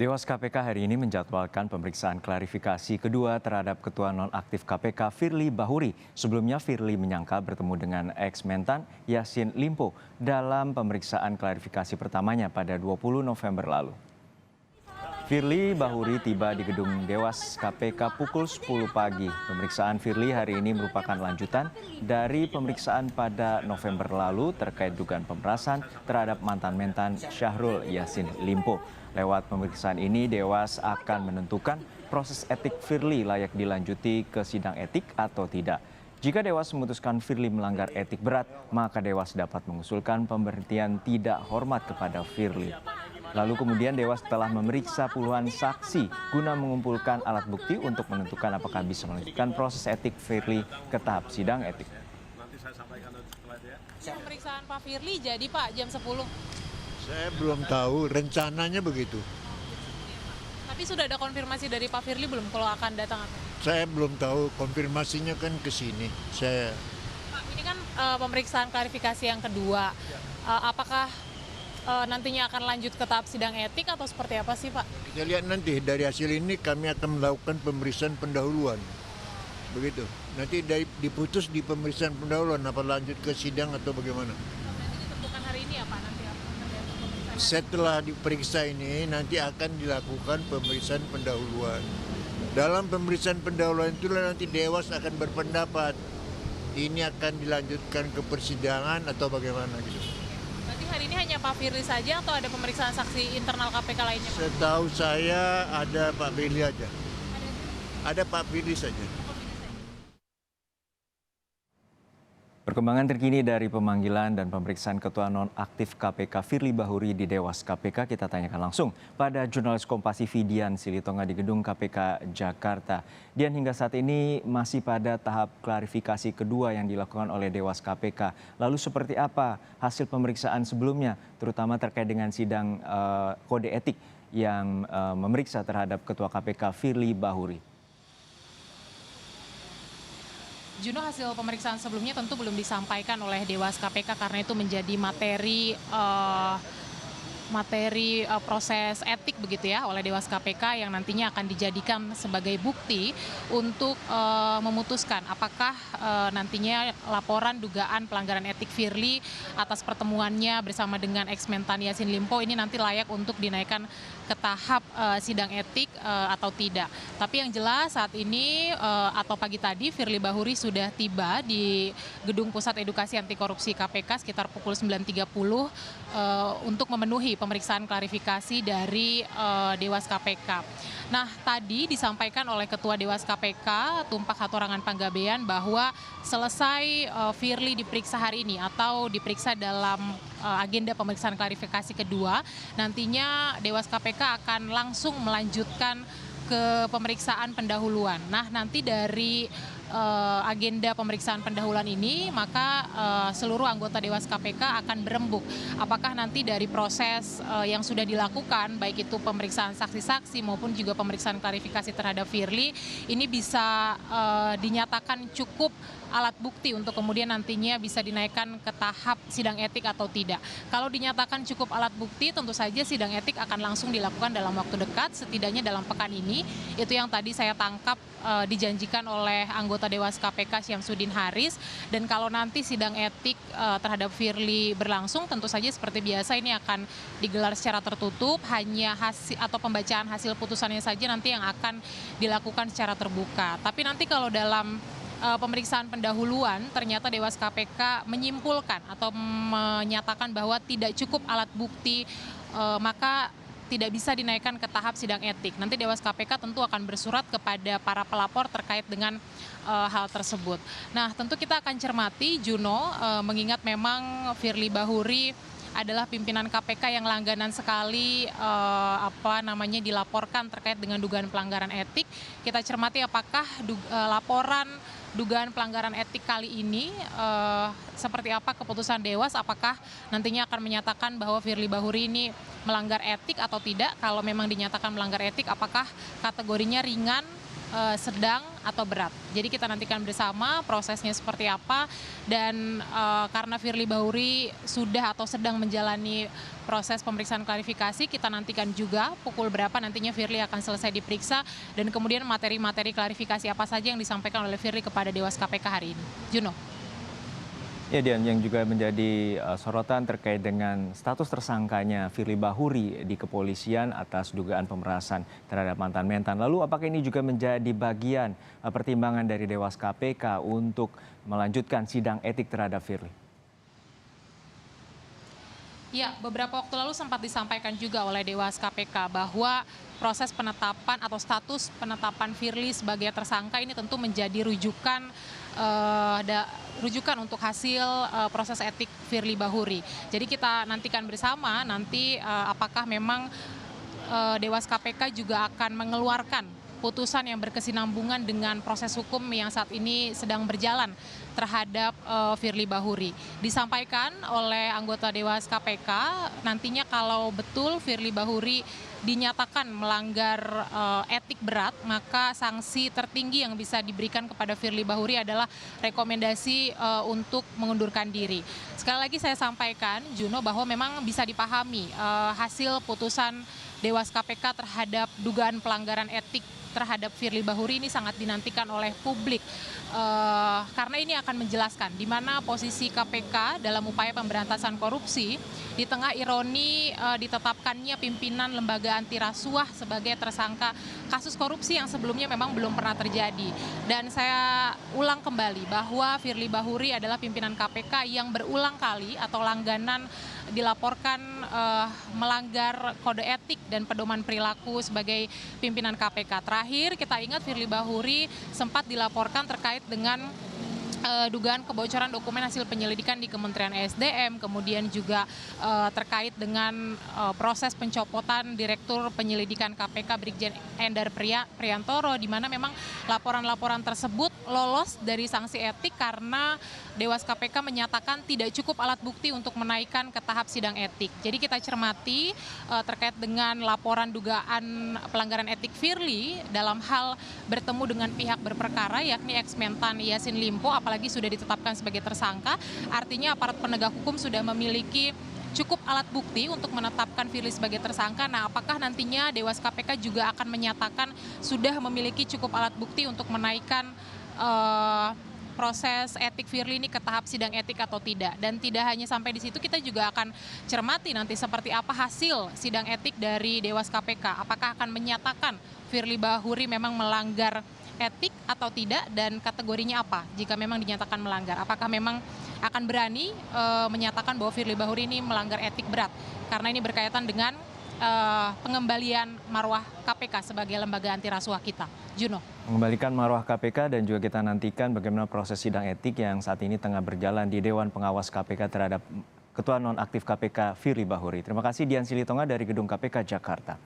Dewas KPK hari ini menjadwalkan pemeriksaan klarifikasi kedua terhadap Ketua Nonaktif KPK Firly Bahuri. Sebelumnya Firly menyangka bertemu dengan ex-mentan Yassin Limpo dalam pemeriksaan klarifikasi pertamanya pada 20 November lalu. Firly Bahuri tiba di gedung Dewas KPK pukul 10 pagi. Pemeriksaan Firly hari ini merupakan lanjutan dari pemeriksaan pada November lalu terkait dugaan pemerasan terhadap mantan mentan Syahrul Yassin Limpo. Lewat pemeriksaan ini, Dewas akan menentukan proses etik Firly layak dilanjuti ke sidang etik atau tidak. Jika Dewas memutuskan Firly melanggar etik berat, maka Dewas dapat mengusulkan pemberhentian tidak hormat kepada Firly. Lalu kemudian Dewas telah memeriksa puluhan saksi guna mengumpulkan alat bukti untuk menentukan apakah bisa melanjutkan proses etik Firly ke tahap sidang etik. Pemeriksaan Pak Firly jadi Pak jam 10. Saya belum tahu, rencananya begitu. Tapi sudah ada konfirmasi dari Pak Firly belum kalau akan datang apa? Saya belum tahu, konfirmasinya kan ke sini. Pak, ini kan pemeriksaan klarifikasi yang kedua. Apakah nantinya akan lanjut ke tahap sidang etik atau seperti apa sih Pak? Kita lihat nanti dari hasil ini kami akan melakukan pemeriksaan pendahuluan. Begitu. Nanti diputus di pemeriksaan pendahuluan apa lanjut ke sidang atau bagaimana? Nanti ditentukan hari ini ya Pak nanti apa? Setelah diperiksa ini nanti akan dilakukan pemeriksaan pendahuluan. Dalam pemeriksaan pendahuluan itulah nanti Dewas akan berpendapat ini akan dilanjutkan ke persidangan atau bagaimana gitu. Berarti hari ini hanya Pak Firly saja atau ada pemeriksaan saksi internal KPK lainnya Pak? Setahu saya ada Pak Firly aja. Ada Pak Firly saja. Perkembangan terkini dari pemanggilan dan pemeriksaan Ketua Nonaktif KPK Firly Bahuri di Dewas KPK kita tanyakan langsung pada jurnalis Kompas TV Dian Silitonga di gedung KPK Jakarta. Dian, hingga saat ini masih pada tahap klarifikasi kedua yang dilakukan oleh Dewas KPK. Lalu seperti apa hasil pemeriksaan sebelumnya, terutama terkait dengan sidang kode etik yang memeriksa terhadap Ketua KPK Firly Bahuri? Juno, hasil pemeriksaan sebelumnya tentu belum disampaikan oleh Dewas KPK karena itu menjadi materi proses etik begitu ya oleh Dewas KPK yang nantinya akan dijadikan sebagai bukti untuk memutuskan apakah nantinya laporan dugaan pelanggaran etik Firly atas pertemuannya bersama dengan ex-mentan Yassin Limpo ini nanti layak untuk dinaikkan ke tahap sidang etik atau tidak. Tapi yang jelas saat ini atau pagi tadi Firly Bahuri sudah tiba di Gedung Pusat Edukasi Anti Korupsi KPK sekitar pukul 9.30 untuk memenuhi pemeriksaan klarifikasi dari Dewas KPK. Nah, tadi disampaikan oleh Ketua Dewas KPK Tumpak Hatorangan Panggabean bahwa selesai Firly diperiksa hari ini atau diperiksa dalam agenda pemeriksaan klarifikasi kedua, nantinya Dewas KPK akan langsung melanjutkan ke pemeriksaan pendahuluan. Nah, nanti dari agenda pemeriksaan pendahuluan ini, maka seluruh anggota Dewas KPK akan berembuk. Apakah nanti dari proses yang sudah dilakukan, baik itu pemeriksaan saksi-saksi maupun juga pemeriksaan klarifikasi terhadap Firly, ini bisa dinyatakan cukup alat bukti untuk kemudian nantinya bisa dinaikkan ke tahap sidang etik atau tidak. Kalau dinyatakan cukup alat bukti, tentu saja sidang etik akan langsung dilakukan dalam waktu dekat, setidaknya dalam pekan ini. Itu yang tadi saya tangkap dijanjikan oleh anggota Dewas KPK Syamsuddin Haris. Dan kalau nanti sidang etik terhadap Firly berlangsung, tentu saja seperti biasa ini akan digelar secara tertutup, hanya hasil atau pembacaan hasil putusannya saja nanti yang akan dilakukan secara terbuka. Tapi nanti kalau dalam pemeriksaan pendahuluan ternyata Dewas KPK menyimpulkan atau menyatakan bahwa tidak cukup alat bukti, maka tidak bisa dinaikkan ke tahap sidang etik. Nanti Dewas KPK tentu akan bersurat kepada para pelapor terkait dengan hal tersebut. Nah, tentu kita akan cermati, Juno, mengingat memang Firly Bahuri adalah pimpinan KPK yang langganan sekali dilaporkan terkait dengan dugaan pelanggaran etik. Kita cermati apakah laporan dugaan pelanggaran etik kali ini seperti apa keputusan Dewas, apakah nantinya akan menyatakan bahwa Firly Bahuri ini melanggar etik atau tidak. Kalau memang dinyatakan melanggar etik, apakah kategorinya ringan, sedang atau berat. Jadi kita nantikan bersama prosesnya seperti apa, dan karena Firly Bahuri sudah atau sedang menjalani proses pemeriksaan klarifikasi, kita nantikan juga pukul berapa nantinya Firly akan selesai diperiksa, dan kemudian materi-materi klarifikasi apa saja yang disampaikan oleh Firly kepada Dewas KPK hari ini. Juno. Ya, Dian, yang juga menjadi sorotan terkait dengan status tersangkanya Firly Bahuri di kepolisian atas dugaan pemerasan terhadap mantan mentan. Lalu apakah ini juga menjadi bagian pertimbangan dari Dewas KPK untuk melanjutkan sidang etik terhadap Firly? Ya, beberapa waktu lalu sempat disampaikan juga oleh Dewas KPK bahwa proses penetapan atau status penetapan Firly sebagai tersangka ini tentu menjadi rujukan untuk hasil proses etik Firly Bahuri. Jadi kita nantikan bersama nanti apakah memang Dewas KPK juga akan mengeluarkan putusan yang berkesinambungan dengan proses hukum yang saat ini sedang berjalan terhadap Firly Bahuri. Disampaikan oleh anggota Dewas KPK, nantinya kalau betul Firly Bahuri dinyatakan melanggar etik berat, maka sanksi tertinggi yang bisa diberikan kepada Firly Bahuri adalah rekomendasi untuk mengundurkan diri. Sekali lagi saya sampaikan, Juno, bahwa memang bisa dipahami hasil putusan Dewas KPK terhadap dugaan pelanggaran etik terhadap Firly Bahuri ini sangat dinantikan oleh publik, karena ini akan menjelaskan di mana posisi KPK dalam upaya pemberantasan korupsi di tengah ironi ditetapkannya pimpinan lembaga anti rasuah sebagai tersangka kasus korupsi yang sebelumnya memang belum pernah terjadi. Dan saya ulang kembali bahwa Firly Bahuri adalah pimpinan KPK yang berulang kali atau langganan dilaporkan melanggar kode etik dan pedoman perilaku sebagai pimpinan KPK. Terakhir kita ingat Firly Bahuri sempat dilaporkan terkait dengan dugaan kebocoran dokumen hasil penyelidikan di Kementerian SDM, kemudian juga terkait dengan proses pencopotan Direktur Penyelidikan KPK Brigjen Endar Priantoro, di mana memang laporan-laporan tersebut lolos dari sanksi etik karena Dewas KPK menyatakan tidak cukup alat bukti untuk menaikkan ke tahap sidang etik. Jadi kita cermati terkait dengan laporan dugaan pelanggaran etik Firly dalam hal bertemu dengan pihak berperkara yakni ex-mentan Yassin Limpo, apalagi sudah ditetapkan sebagai tersangka, artinya aparat penegak hukum sudah memiliki cukup alat bukti untuk menetapkan Firly sebagai tersangka. Nah, apakah nantinya Dewas KPK juga akan menyatakan sudah memiliki cukup alat bukti untuk menaikkan proses etik Firly ini ke tahap sidang etik atau tidak? Dan tidak hanya sampai di situ, kita juga akan cermati nanti seperti apa hasil sidang etik dari Dewas KPK. Apakah akan menyatakan Firly Bahuri memang melanggar etik atau tidak, dan kategorinya apa jika memang dinyatakan melanggar? Apakah memang akan berani menyatakan bahwa Firly Bahuri ini melanggar etik berat? Karena ini berkaitan dengan pengembalian marwah KPK sebagai lembaga anti rasuah kita. Juno. Mengembalikan marwah KPK, dan juga kita nantikan bagaimana proses sidang etik yang saat ini tengah berjalan di Dewan Pengawas KPK terhadap Ketua Nonaktif KPK Firly Bahuri. Terima kasih Dian Silitonga dari Gedung KPK Jakarta.